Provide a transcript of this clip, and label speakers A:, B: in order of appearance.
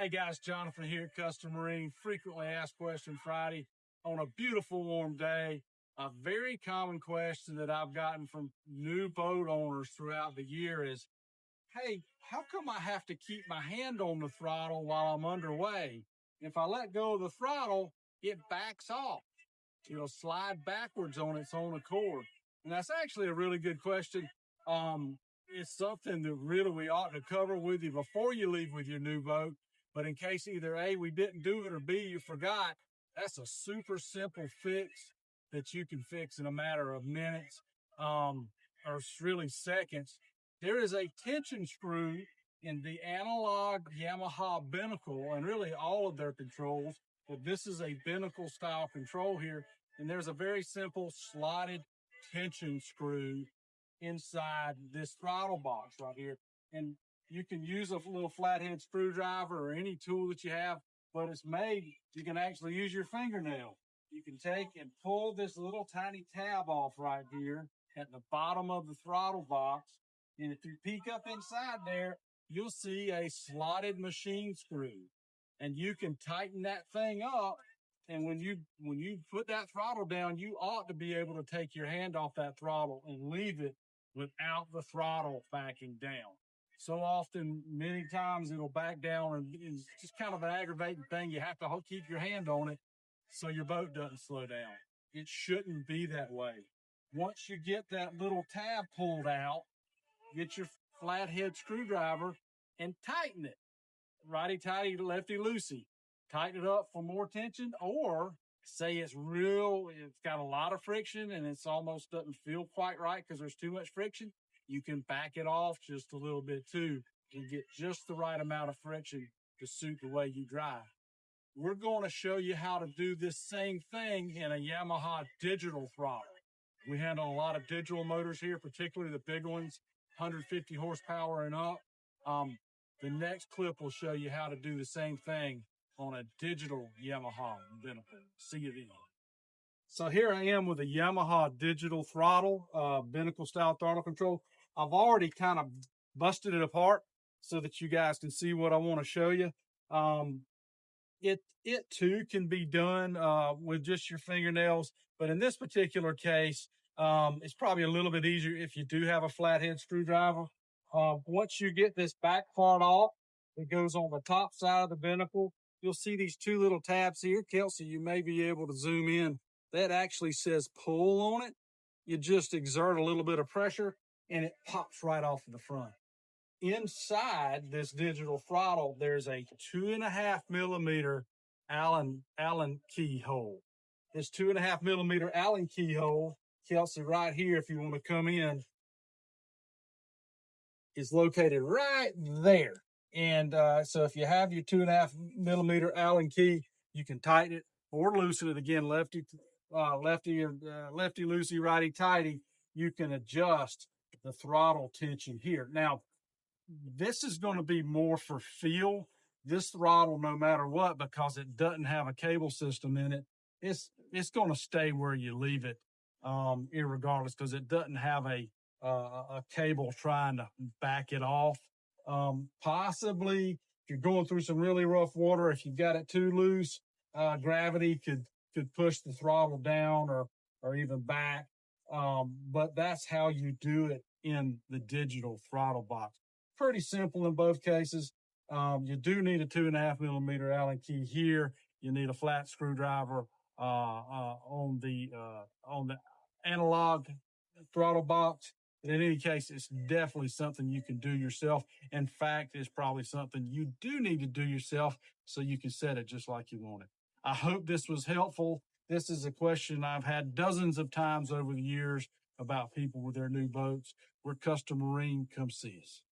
A: Hey guys, Jonathan here at Custom Marine. Frequently asked question Friday on a beautiful warm day. A very common question that I've gotten from new boat owners throughout the year is, hey, how come I have to keep my hand on the throttle while I'm underway? If I let go of the throttle, it backs off. It'll slide backwards on its own accord. And that's actually a really good question. It's something that really we ought to cover with you before you leave with your new boat. But in case either A, we didn't do it, or B, you forgot, that's a super simple fix that you can fix in a matter of minutes, or really seconds. There is a tension screw in the analog Yamaha binnacle and really all of their controls, but this is a binnacle style control here. And there's a very simple slotted tension screw inside this throttle box right here. And you can use a little flathead screwdriver or any tool that you have, but it's made, you can actually use your fingernail. You can take and pull this little tiny tab off right here at the bottom of the throttle box. And if you peek up inside there, you'll see a slotted machine screw. And you can tighten that thing up. And when you put that throttle down, you ought to be able to take your hand off that throttle and leave it without the throttle backing down. So often, many times it'll back down, and it's just kind of an aggravating thing. You have to keep your hand on it so your boat doesn't slow down. It shouldn't be that way. Once you get that little tab pulled out, get your flathead screwdriver and tighten it. Righty-tighty, lefty-loosey. Tighten it up for more tension, or say it's got a lot of friction and it's almost doesn't feel quite right because there's too much friction. You can back it off just a little bit too and get just the right amount of friction to suit the way you drive. We're going to show you how to do this same thing in a Yamaha digital throttle. We handle a lot of digital motors here, particularly the big ones, 150 horsepower and up. The next clip will show you how to do the same thing on a digital Yamaha binnacle. See you then. So here I am with a Yamaha digital throttle, binnacle style throttle control. I've already kind of busted it apart so that you guys can see what I want to show you. It too can be done with just your fingernails, but in this particular case, it's probably a little bit easier if you do have a flathead screwdriver. Once you get this back part off, it goes on the top side of the binnacle. You'll see these two little tabs here. Kelsey, you may be able to zoom in. That actually says pull on it. You just exert a little bit of pressure and it pops right off in the front. Inside this digital throttle, there's a 2.5 millimeter Allen keyhole. This 2.5 millimeter Allen keyhole, Kelsey, right here, if you want to come in, is located right there. And so if you have your 2.5 millimeter Allen key, you can tighten it or loosen it again, lefty loosey, righty tighty. You can adjust the throttle tension here. Now, this is going to be more for feel. This throttle, no matter what, because it doesn't have a cable system in it, it's going to stay where you leave it, irregardless, because it doesn't have a cable trying to back it off. Possibly, if you're going through some really rough water, if you've got it too loose, gravity could push the throttle down or even back. But that's how you do it in the digital throttle box. Pretty simple in both cases. You do need a 2.5 millimeter Allen key here. You need a flat screwdriver on the analog throttle box. But in any case, it's definitely something you can do yourself. In fact, it's probably something you do need to do yourself so you can set it just like you want it. I hope this was helpful. This is a question I've had dozens of times over the years about people with their new boats. We're Custom Marine. Come see us.